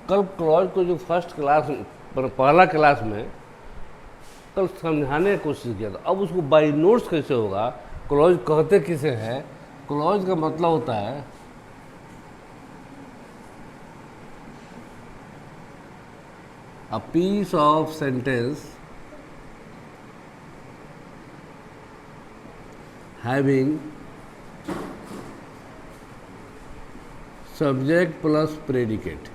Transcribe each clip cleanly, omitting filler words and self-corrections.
कल क्लॉज को जो फर्स्ट क्लास पहला क्लास में कल समझाने की कोशिश किया था, अब उसको बाई नोट्स कैसे होगा, क्लॉज कहते किसे हैं। क्लॉज का मतलब होता है a piece of sentence having subject plus predicate.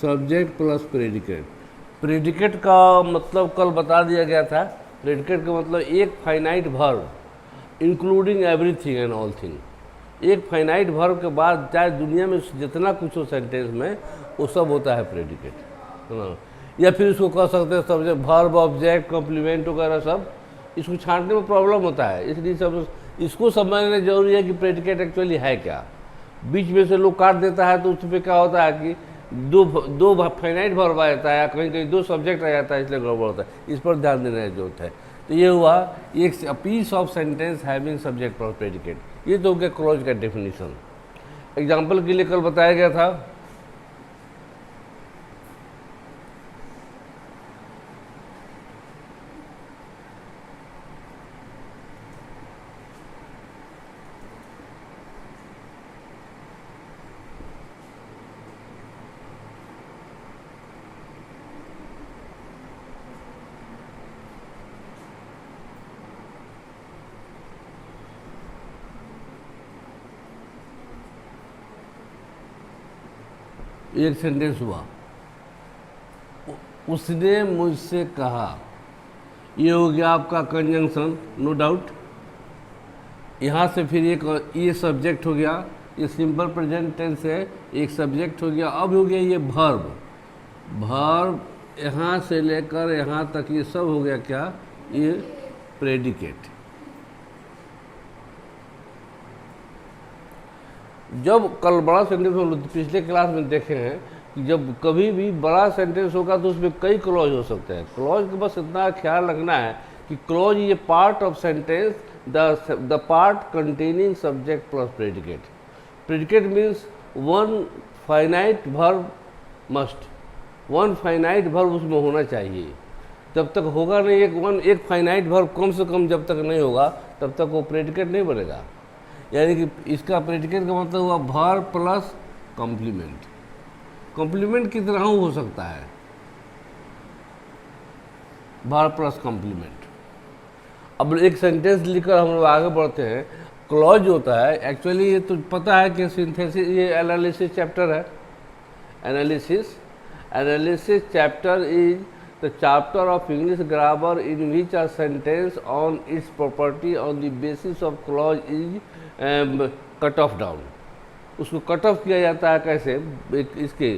Subject plus predicate. Predicate का मतलब कल बता दिया गया था। प्रेडिकेट का मतलब एक finite verb including everything and all thing. एक फाइनाइट वर्ब के बाद चाहे दुनिया में जितना कुछ हो सेंटेंस में वो सब होता है प्रेडिकेट, है ना। या फिर इसको कह सकते हैं सब्जेक्ट, वर्ब, ऑब्जेक्ट, कॉम्प्लीमेंट वगैरह सब। इसको छांटने में प्रॉब्लम होता है, इसलिए सब इसको समझना जरूरी है कि प्रेडिकेट एक्चुअली है क्या। बीच में से लोग काट देता है तो उस पर क्या होता है कि दो फाइनाइट वर्ब आ जाता है, कहीं कहीं दो सब्जेक्ट आ जाता है, इसलिए गड़बड़ होता है। इस पर ध्यान देने की जरूरत है। तो ये हुआ एक piece of sentence having subject plus predicate. ये तो हो गया क्लॉज का डेफिनेशन। एग्जाम्पल के लिए कल बताया गया था एक सेंटेंस हुआ, उसने मुझसे कहा। ये हो गया आपका कंजंक्शन, नो डाउट। यहाँ से फिर एक ये सब्जेक्ट हो गया, ये सिंपल प्रेजेंट टेंस है, एक सब्जेक्ट हो गया। अब हो गया ये वर्ब। वर्ब यहाँ से लेकर यहाँ तक ये सब हो गया क्या, ये प्रेडिकेट। जब कल बड़ा सेंटेंस हम पिछले क्लास में देखे हैं कि जब कभी भी बड़ा सेंटेंस होगा तो उसमें कई क्लॉज हो सकते हैं। क्लॉज का बस इतना ख्याल रखना है कि क्लॉज ये part of sentence, the part containing subject plus predicate. Predicate means one finite verb must, one finite verb उसमें होना चाहिए। जब तक होगा नहीं एक फाइनाइट वर्ब कम से कम जब तक नहीं होगा तब तक वो प्रेडिकेट नहीं बनेगा। यानी कि इसका प्रेडिकेट का मतलब हुआ वर्ब प्लस कॉम्प्लीमेंट। कॉम्प्लीमेंट की तरह हो सकता है, वर्ब प्लस कॉम्प्लीमेंट। अब एक सेंटेंस लिखकर हम लोग आगे बढ़ते हैं। क्लॉज होता है एक्चुअली, ये तो पता है कि सिंथेसिस, ये एनालिसिस चैप्टर है। Analysis chapter is the chapter of English grammar in which a sentence on it's property on the basis of clause is cut off down. उसको कट ऑफ किया जाता है कैसे, इसके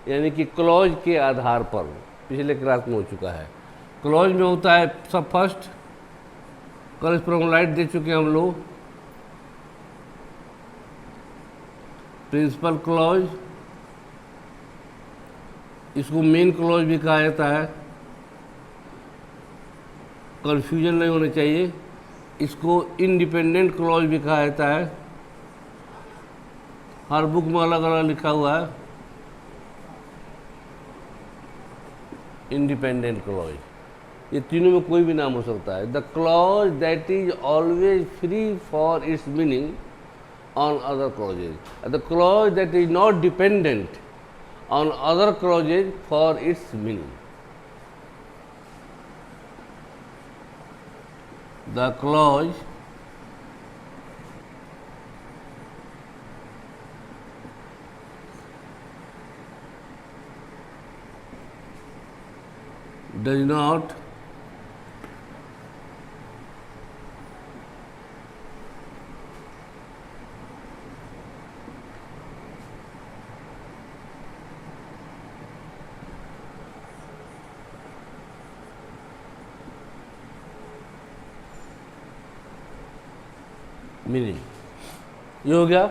यानी कि क्लॉज के आधार पर। पिछले क्लास में हो चुका है। क्लॉज में होता है सब फर्स्ट, कल इस पर हम लाइट दे चुके हैं हम लोग, प्रिंसिपल क्लॉज, इसको मेन क्लॉज भी कहा जाता है। कंफ्यूजन नहीं होना चाहिए। इसको इंडिपेंडेंट क्लॉज भी कहा जाता है। हर बुक में अलग अलग लिखा हुआ है। इंडिपेंडेंट क्लॉज, ये तीनों में कोई भी नाम हो सकता है। The clause that is always free for its meaning on other clauses, the clause that is not dependent on other clauses for its meaning. The clause does not meaning. ये हो गया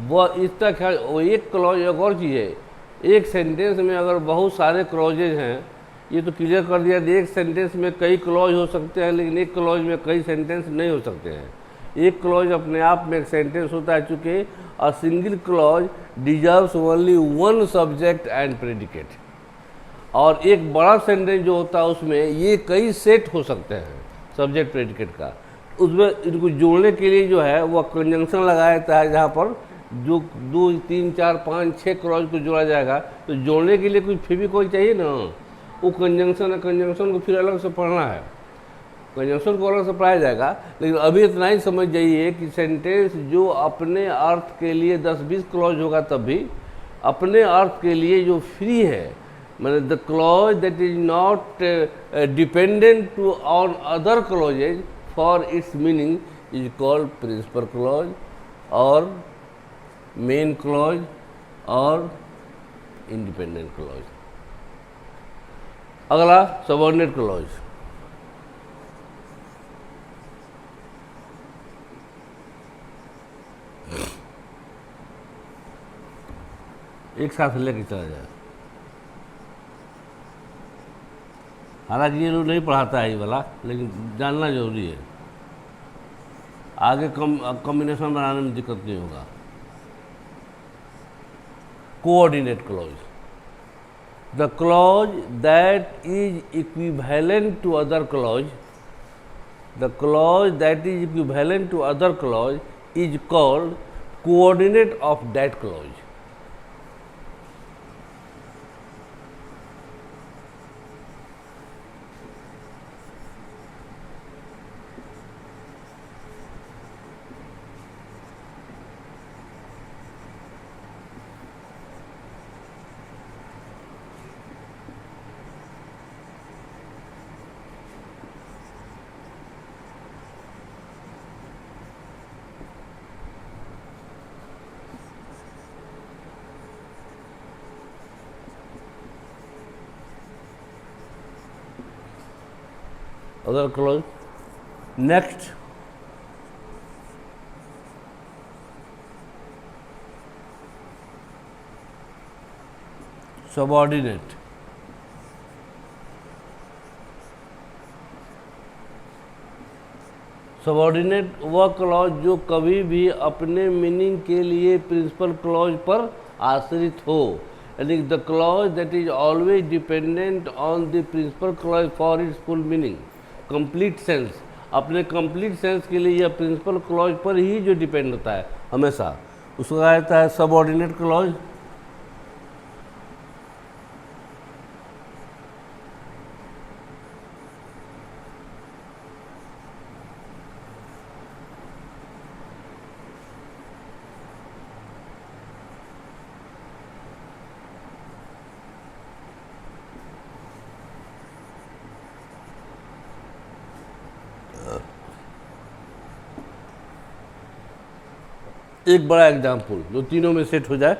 वो इस तक है। वो एक क्लॉज, एक और चीज़ है, एक सेंटेंस में अगर बहुत सारे क्लॉजेज हैं, ये तो क्लियर कर दिया। एक सेंटेंस में कई क्लॉज हो सकते हैं लेकिन एक क्लॉज में कई सेंटेंस नहीं हो सकते हैं। एक क्लॉज अपने आप में एक सेंटेंस होता है, चूंकि a single clause deserves only one subject and predicate, और एक बड़ा सेंटेंस जो होता है उसमें ये कई सेट हो सकते हैं सब्जेक्ट प्रेडिकेट का। उसमें इनको जोड़ने के लिए जो है वह कंजंक्शन लगाया जाता है, जहाँ पर जो 2 3 4 5 6 क्लॉज को जोड़ा जाएगा, तो जोड़ने के लिए कुछ फेविकोल चाहिए ना, वो कंजंक्शन है, कंजंक्शन को फिर अलग से पढ़ना है, कंजंक्शन को अलग से पढ़ाया जाएगा। लेकिन अभी इतना ही समझ जाइए कि सेंटेंस जो अपने अर्थ के लिए 10-20 क्लॉज होगा, तब भी अपने अर्थ के लिए जो फ्री है, मैंने the clause that is not dependent to on other clauses for its meaning is called principal clause और मेन क्लॉज और इंडिपेंडेंट क्लॉज। अगला सबऑर्डिनेट क्लॉज। एक साथ लेके चला जाए, हालांकि ये लोग नहीं पढ़ाता है ये वाला, लेकिन जानना जरूरी है, आगे कॉम्बिनेशन बनाने में दिक्कत नहीं होगा। Coordinate clause, the clause that is equivalent to other clause, the clause that is equivalent to other clause is called coordinate of that clause. Other clause. Next, subordinate. Subordinate वह क्लॉज जो कभी भी अपने मीनिंग के लिए principal clause पर आश्रित हो, यानी the clause that is always dependent on the principal clause for its full meaning, complete sense, अपने कंप्लीट सेंस के लिए यह प्रिंसिपल क्लॉज पर ही जो डिपेंड होता है हमेशा, उसको कहा जाता है सबऑर्डिनेट क्लॉज। एक बड़ा एग्जाम्पल जो तीनों में सेट हो जाए,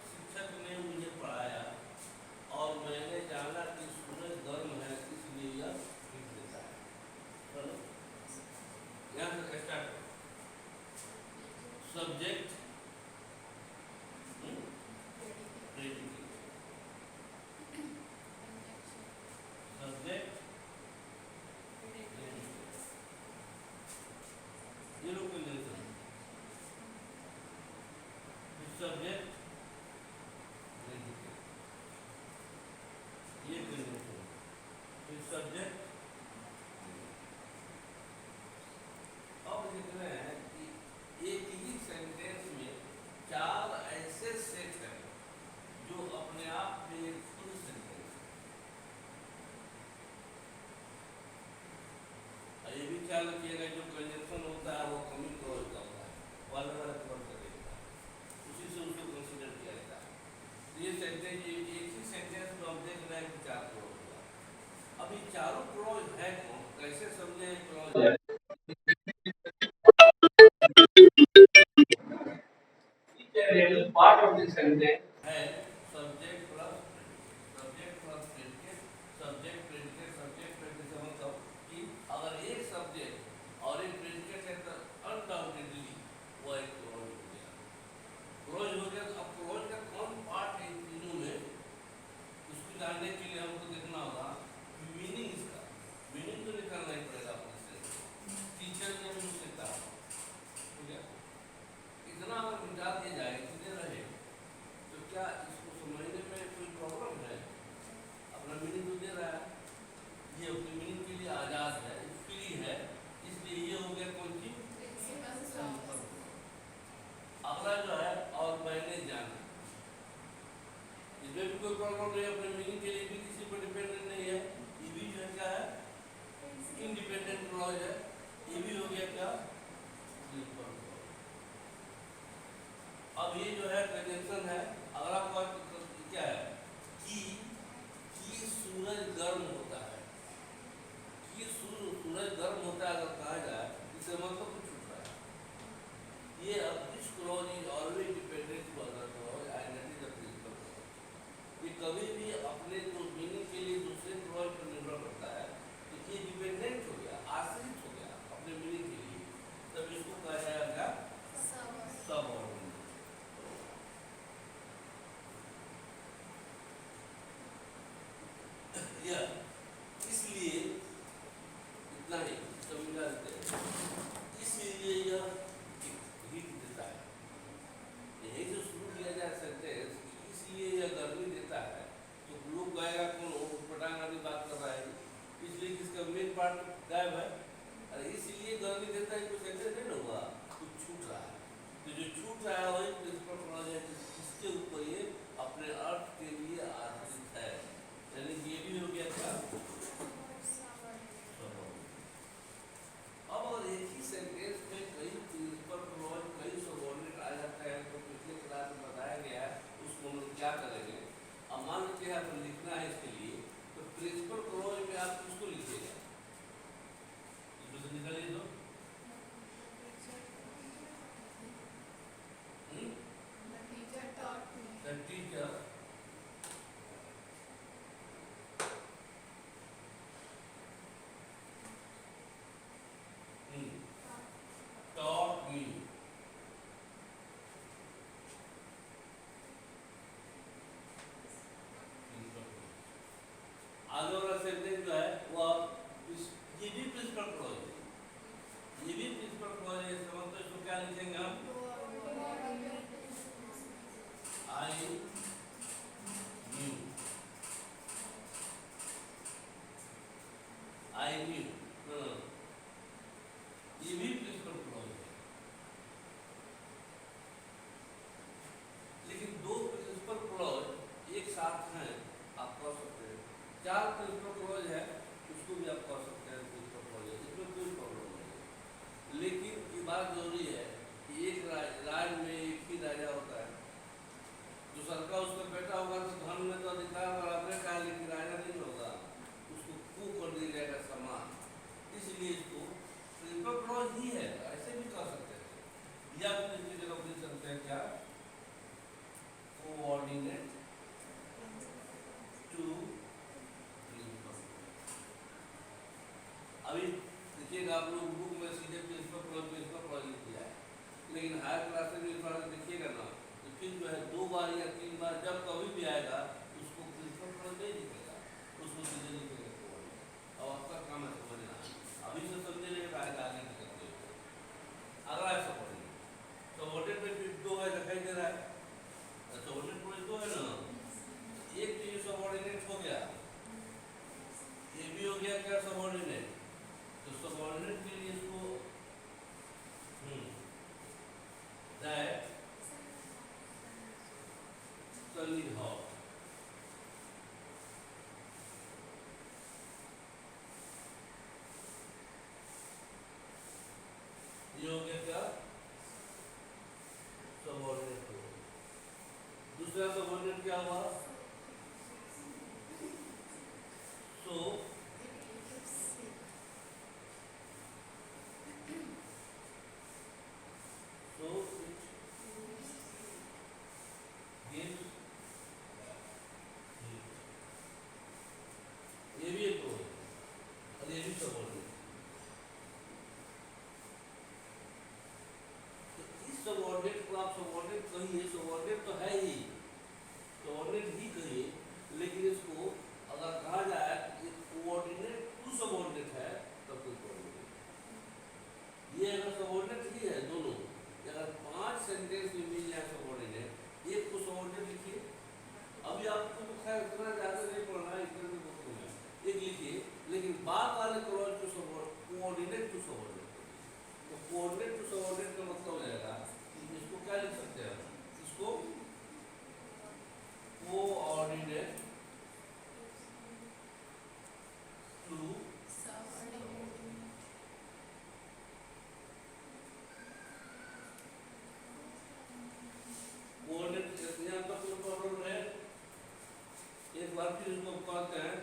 शिक्षक ने मुझे पढ़ाया और मैंने जाना कि सूरज गर्म है, इसलिए यह हीट देता है। यहाँ से स्टार्ट, सब्जेक्ट सब्जेक्ट ये लोग को सब्जेक्ट ये सब्जेक्ट। अब देख रहे हैं कि एक ही सेंटेंस में 4 ऐसे सेट ख्याल रखिएगा जो कंजंक्शन होता है वो कमी क्लोज का होता है, वाला वाला कवर करेगा, उसी से उसको कंसीडर किया जाता है। ये सेंटेंस एक ही सेंटेंस में हम देख रहे हैं कि 4 क्लोज होगा। अब ये चारों क्लोज है कौन, कैसे समझे क्लोज है? पार्ट ऑफ दिस सेंटेंस है subject plus predicate, subject predicate subject predicate मतलब कि अगर एक सब्जेक्ट और एक प्रेडिकेट है तो अनडाउटेडली वो एक क्लोज हो गया। क्लोज हो गया तो अब क्लोज का कौन पार्ट है इन तीनों में, उसको जानने के लिए हमको देखना होगा मीनिंग इसका। मीनिंग तो निकालना ही पड़ेगा अपने से, टीचर ने मुझसे कहा, ठीक है, इतना अगर मिटा दिया जाए इतने रहे तो क्या इसको समझने में कोई प्रॉब्लम है? अपना मीनिंग तो दे रहा है, ये अपने मीनिंग के लिए आज़ाद है, फ्री है, इसलिए ये हो गया कौन सी अगला जो है और मैंने जाना, इसमें भी कोई प्रॉब्लम नहीं, अपने मीनिंग के लिए भी किसी पर डिपेंडेंट नहीं है। ये भी जो है क्या है, इंडिपेंडेंट क्लॉज है। ये भी हो गया क्या, अब ये जो है कंजंक्शन है। अगला वर्ड क्या है कि सूरज गर्म होता है, कि सूरज गर्म होता है अगर कहा जाए इससे मतलब कुछ छूट रहा है। ये अब this clause is always dependent to other clause and that is the principal clause. ये कभी भी अपने जो मीनिंग के लिए दूसरे क्लॉज पर निर्भर करता है, तो ये डिपेंडेंट हो गया, आश्रित हो गया अपने मीनिंग के लिए, तब इसको कहा जाएगा सबऑर्डिनेट। इसलिए इतना ही समझा देते हैं, इसलिए यह हीट देता है, यही जो शुरू किया जाए सेंटेंस, इसलिए यह गर्मी देता है, तो लोग गाएगा कौन, पटांग आदि बात कर रहा है, इसलिए किसका मेन पार्ट गायब है। अरे इसलिए गर्मी देता है, कुछ सेंटेंस नहीं होगा, कुछ छूट रहा है, तो जो छूट रहा है वही प्रिंसिपल क्लॉज है, इसके ऊपर ये अपने अर्थ के लिए आश्रित है, यानी ये भी हो गया क्या। अब अगर एक ही सेंटेंस में कई प्रिंसिपल क्लॉज कई सबऑर्डिनेट आ जाता है तो पिछले क्लास में बताया गया है उसको हम लोग क्या करेंगे। अब मान लीजिए आपको लिखना है इसके लिए, तो प्रिंसिपल क्लॉज में आप किसको लिखिएगा, इसमें से निकालिए तो द टीचर taught me, आगे वाला सेंटेंस जो है वो ये भी प्रिंसिपल क्लॉज है, ये भी प्रिंसिपल क्लॉज है, इसका मतलब इसको क्या लिखेंगे हम, आई न्यू, आई न्यू, ये भी प्रिंसिपल क्लॉज है। लेकिन दो प्रिंसिपल क्लॉज एक साथ हैं, आप कह सकते हैं, चार प्रिंसिपल क्लॉज है उसको भी आप कह सकते हैं प्रिंसिपल क्लॉज है, इसमें कोई प्रॉब्लम नहीं है। लेकिन ये बात जरूरी है कि एक राज में एक ही राजा होता है, जो सरकार उस पर बैठा होगा तो धन में तो अधिकार बराबर का, लेकिन राजा नहीं होगा, उसको खू कर दिया जाएगा समान, इसलिए इसको प्रिंसिपल क्लॉज ही है, ऐसे भी कह सकते हैं, या फिर इसकी जगह लिख सकते हैं क्या, कोऑर्डिनेट टू प्रिंसिपल। अभी देखिएगा आप लोग बुक में सीधे प्रिंसिपल क्लॉज लिख दिया है, लेकिन हायर क्लास में भी देखिएगा ना तो फिर जो है 2 बार या 3 बार जब कभी भी आएगा उसको प्रिंसिपल क्लॉज नहीं लिखेगा, उसको सीधे लिखेगा कोऑर्डिनेट। और आपका काम है समझना, अभी से समझे नहीं आएगा आगे की करते हुए। अगला है सबऑर्डिनेट में फिर 2 है दिखाई दे रहा है, सबऑर्डिनेट क्लॉज 2 है ना, एक तो ये सबऑर्डिनेट हो गया, ये भी हो गया क्या सबऑर्डिनेट, तो सबऑर्डिनेट के लिए इसको that Sunny Hall, दूसरा सबऑर्डिनेट क्या हुआ? सो it gives, ये भी एक है और ये भी सबऑर्डिनेट। तो इस सबऑर्डिनेट को आप सबऑर्डिनेट कहिए, सबऑर्डिनेट तो है ही, सबऑर्डिनेट ही कहिए, लेकिन इसको अगर कहा जाए कि कोऑर्डिनेट टू सबऑर्डिनेट है तब कोई कोऑर्डिनेट, ये अगर सबऑर्डिनेट ही है दोनों, अगर 5 सेंटेंस में मिल जाए सबऑर्डिनेट, एक को सबऑर्डिनेट लिखिए। अभी आपको तो खैर इतना ज़्यादा नहीं पढ़ना है, इतना भी बहुत है, एक लिखिए, लेकिन बाद वाले क्लॉज को कोऑर्डिनेट टू सबऑर्डिनेट। तो कोऑर्डिनेट टू सबऑर्डिनेट का मतलब हो जाएगा कि इसको क्या लिख सकते हैं, इसको कोऑर्डिनेट टू कोऑर्डिनेट यहाँ तक प्रॉब्लम है। एक बार फिर इसको कहते हैं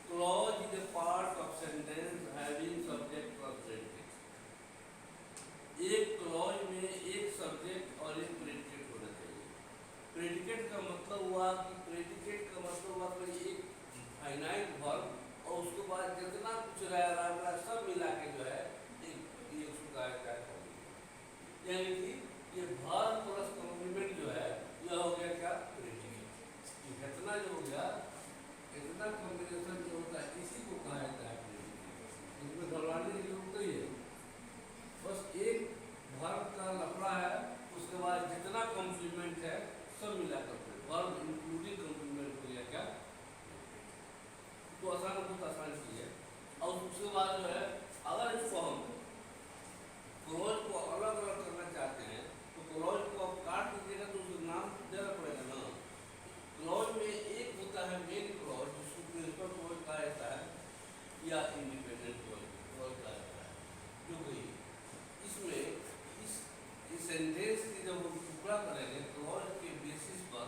clause is a part of sentence having subject plus predicate. एक क्लॉज में एक सब्जेक्ट और एक प्रेडिकेट होना चाहिए। प्रेडिकेट का मतलब हुआ कि प्रेडिकेट का मतलब हुआ कोई एक फाइनाइट वर्ब और उसके बाद जितना कुछ रहा सब मिला के जो है एक ये उसका यानी कि ये वर्ब प्लस कॉम्प्लीमेंट जो है यह हो गया क्या, प्रेडिकेट। इतना जो हो गया, इतना कॉम्बिनेशन जो होता है इसी को कहा जाता है प्रेडिकेट। इसमें घबराने की जरूरत नहीं है, बस एक वर्ब का लफड़ा है, उसके बाद जितना कॉम्प्लीमेंट है सब मिलाकर वर्ब इंक्लूडिंग कॉम्प्लीमेंट हो गया क्या, तो आसान, बहुत आसान चीज है। और उसके बाद जो है अगर इसको हम क्लॉज को अलग अलग करना चाहते हैं तो क्लॉज को आप काट दीजिएगा तो उसका नाम देना पड़ेगा ना। क्लॉज में एक होता है मेन क्लॉज जिसको प्रिंसिपल क्लॉज कहा जाता है या इंडिपेंडेंट क्लॉज कहा जाता है, जो कि इसमें इस सेंटेंस की जब हम टुकड़ा करेंगे क्लॉज के बेसिस पर,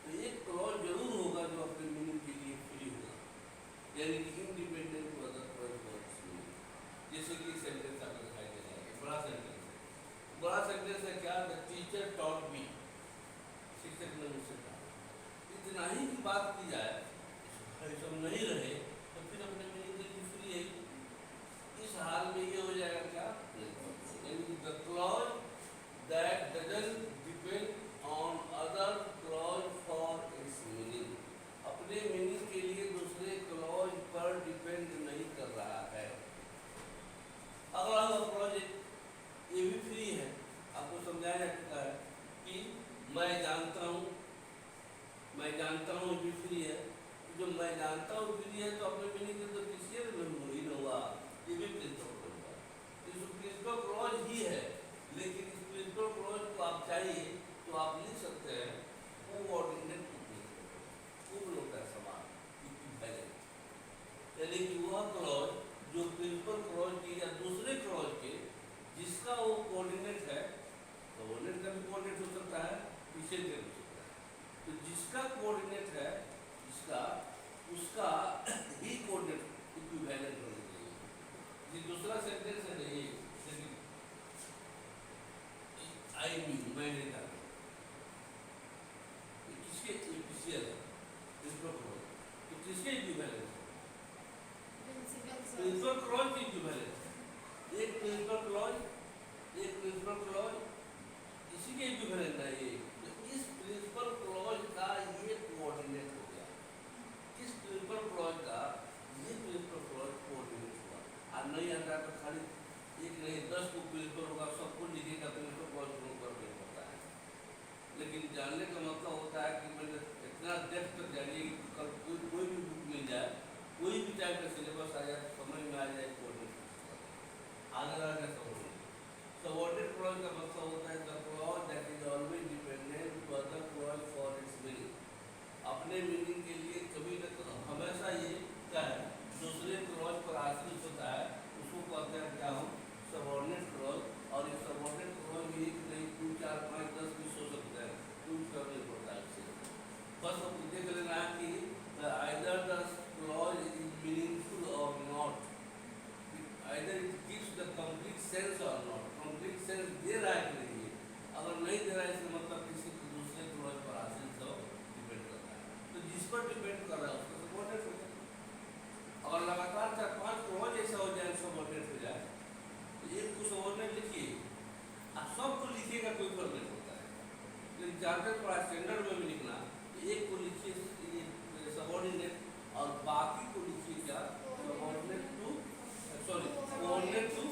तो एक क्लॉज जरूर होगा जो अपने मीनिंग के लिए फ्री होगा, यानी कि इंडिपेंडेंट टू अदर क्लॉज में। जैसे कि सेंटेंस आपको दिखाई दे रहा है, बड़ा सेंटेंस है, बड़ा सेंटेंस है क्या, द टीचर टॉट मी, शिक्षक ने मुझसे कहा। इतना ही की बात की जाए, सब नहीं रहे तो फिर अपने मीनिंग के लिए फ्री है। इस हाल में ये हो जाएगा क्या, यानी कि the clause that doesn't depend on other clause for its meaning, अपने मीनिंग के लिए दूसरे क्लॉज पर डिपेंड नहीं कर रहा है। अगला क्लॉज ये भी फ्री है, आपको समझाया जा चुका है कि मैं जानता हूँ, मैं जानता हूँ भी फ्री है। जो मैं जानता हूँ फ्री है तो अपने मीनिंग के तो किसी ही न हुआ, ये भी प्रिंसिपल क्लॉज हुआ। इस प्रिंसिपल क्लॉज ही है, लेकिन इस प्रिंसिपल क्लॉज को आप चाहिए तो आप लिख सकते हैं कोऑर्डिनेट टू प्रिंसिपल, होता है समान, यानी कि वह क्लॉज जो प्रिंसिपल क्लॉज की या दूसरे क्लॉज के जिसका वो कोऑर्डिनेट है, कोऑर्डिनेट का भी कोऑर्डिनेट हो सकता है, पीछे भी हो सकता है, तो जिसका कोऑर्डिनेट है जिसका उसका ही कोऑर्डिनेट इक्विवेलेंट होना चाहिए। ये दूसरा सेंटेंस है नहीं, आई मीन मैंने कहा, किसके इक्विशियल है, तो किसके इक्विवेलेंट है, प्रिंसिपल क्लॉज की इक्विवेलेंट है। एक प्रिंसिपल क्लॉज, एक प्रिंसिपल क्लॉज, इसी के इक्विवेलेंट है ये। तो इस प्रिंसिपल क्लॉज का ये कोऑर्डिनेट हो गया, इस प्रिंसिपल क्लॉज का ये प्रिंसिपल क्लॉज कोऑर्डिनेट हुआ। और नहीं आता तो खाली एक नहीं 10 को प्रिंसिपल होगा, सबको लिखेगा प्रिंसिपल क्लॉज को कर नहीं पड़ता है, जानते थोड़ा स्टैंडर्ड में भी लिखना, एक को लिखिए सबऑर्डिनेट और बाकी को लिखिए क्या, subordinate to, sorry coordinate to